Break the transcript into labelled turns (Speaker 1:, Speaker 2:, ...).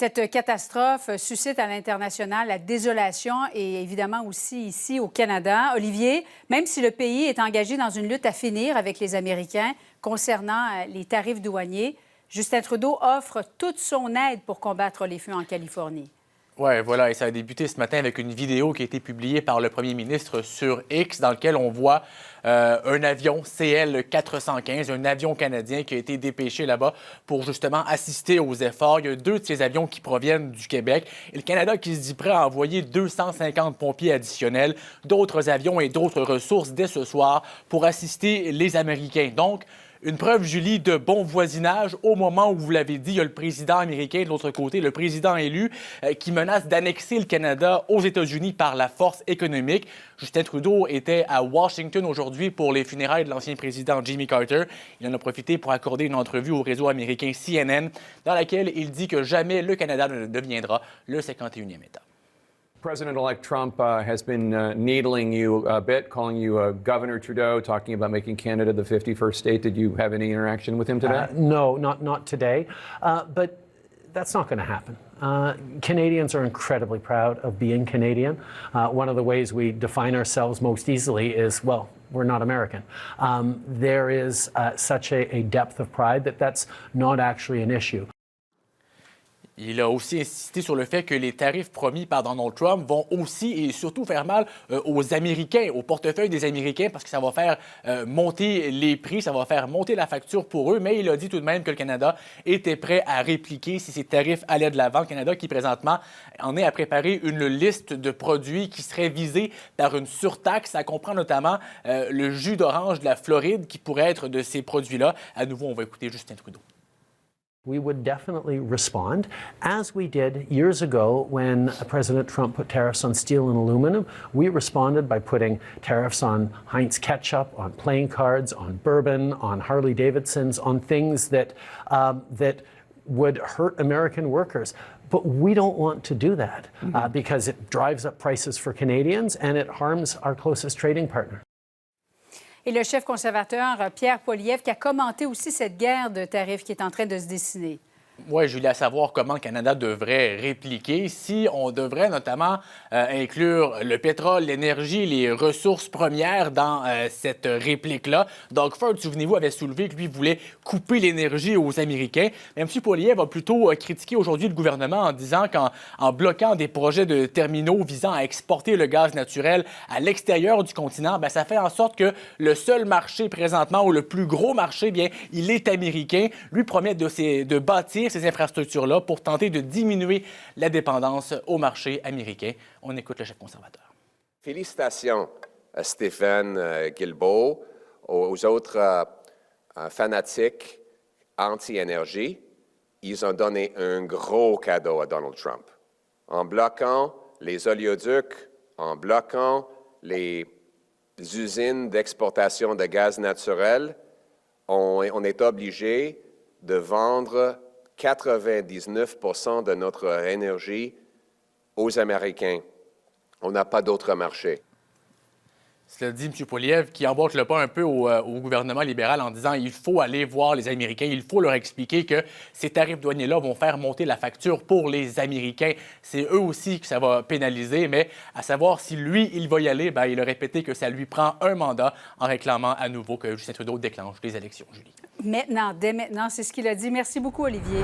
Speaker 1: Cette catastrophe suscite à l'international la désolation et évidemment aussi ici au Canada. Olivier, même si le pays est engagé dans une lutte à finir avec les Américains concernant les tarifs douaniers, Justin Trudeau offre toute son aide pour combattre les feux en Californie.
Speaker 2: Oui, voilà, et ça a débuté ce matin avec une vidéo qui a été publiée par le premier ministre sur X, dans laquelle on voit un avion CL-415, un avion canadien qui a été dépêché là-bas pour justement assister aux efforts. Il y a 2 de ces avions qui proviennent du Québec et le Canada qui se dit prêt à envoyer 250 pompiers additionnels, d'autres avions et d'autres ressources dès ce soir pour assister les Américains. Donc, une preuve, Julie, de bon voisinage au moment où, vous l'avez dit, il y a le président américain de l'autre côté, le président élu, qui menace d'annexer le Canada aux États-Unis par la force économique. Justin Trudeau était à Washington aujourd'hui pour les funérailles de l'ancien président Jimmy Carter. Il en a profité pour accorder une entrevue au réseau américain CNN, dans laquelle il dit que jamais le Canada ne deviendra le 51e État.
Speaker 3: President-elect Trump has been needling you a bit, calling you Governor Trudeau, talking about making Canada the 51st state. Did you have any interaction with him today?
Speaker 4: No, not today. But that's not going to happen. Canadians are incredibly proud of being Canadian. One of the ways we define ourselves most easily is, well, we're not American. There is such a depth of pride that that's not actually an issue.
Speaker 2: Il a aussi insisté sur le fait que les tarifs promis par Donald Trump vont aussi et surtout faire mal aux Américains, au portefeuille des Américains, parce que ça va faire monter les prix, ça va faire monter la facture pour eux. Mais il a dit tout de même que le Canada était prêt à répliquer si ces tarifs allaient de l'avant. Le Canada qui, présentement, en est à préparer une liste de produits qui seraient visés par une surtaxe. Ça comprend notamment le jus d'orange de la Floride qui pourrait être de ces produits-là. À nouveau, on va écouter Justin Trudeau.
Speaker 4: We would definitely respond, as we did years ago when President Trump put tariffs on steel and aluminum. We responded by putting tariffs on Heinz ketchup, on playing cards, on bourbon, on Harley Davidsons, on things that would hurt American workers. But we don't want to do that because it drives up prices for Canadians and it harms our closest trading partner.
Speaker 1: Et le chef conservateur Pierre Poilievre qui a commenté aussi cette guerre de tarifs qui est en train de se dessiner.
Speaker 2: Oui, Julie, à savoir comment le Canada devrait répliquer, si on devrait notamment inclure le pétrole, l'énergie, les ressources premières dans cette réplique-là. Doug Ford, souvenez-vous, avait soulevé que lui voulait couper l'énergie aux Américains. Mais M. Poilievre a plutôt critiqué aujourd'hui le gouvernement en disant qu'en bloquant des projets de terminaux visant à exporter le gaz naturel à l'extérieur du continent, bien, ça fait en sorte que le seul marché présentement, ou le plus gros marché, bien, il est américain. Lui promet de bâtir ces infrastructures-là pour tenter de diminuer la dépendance au marché américain. On écoute le chef conservateur.
Speaker 5: Félicitations à Stephen Guilbeault, aux autres fanatiques anti-énergie. Ils ont donné un gros cadeau à Donald Trump. En bloquant les oléoducs, en bloquant les usines d'exportation de gaz naturel, on est obligé de vendre 99% de notre énergie aux Américains. On n'a pas d'autre marché.
Speaker 2: Cela dit, M. Poilievre, qui emboîte le pas un peu au gouvernement libéral en disant il faut aller voir les Américains, il faut leur expliquer que ces tarifs douaniers-là vont faire monter la facture pour les Américains. C'est eux aussi que ça va pénaliser, mais à savoir si lui, il va y aller, bien, il a répété que ça lui prend un mandat en réclamant à nouveau que Justin Trudeau déclenche les élections, Julie.
Speaker 1: Maintenant, dès maintenant, c'est ce qu'il a dit. Merci beaucoup, Olivier.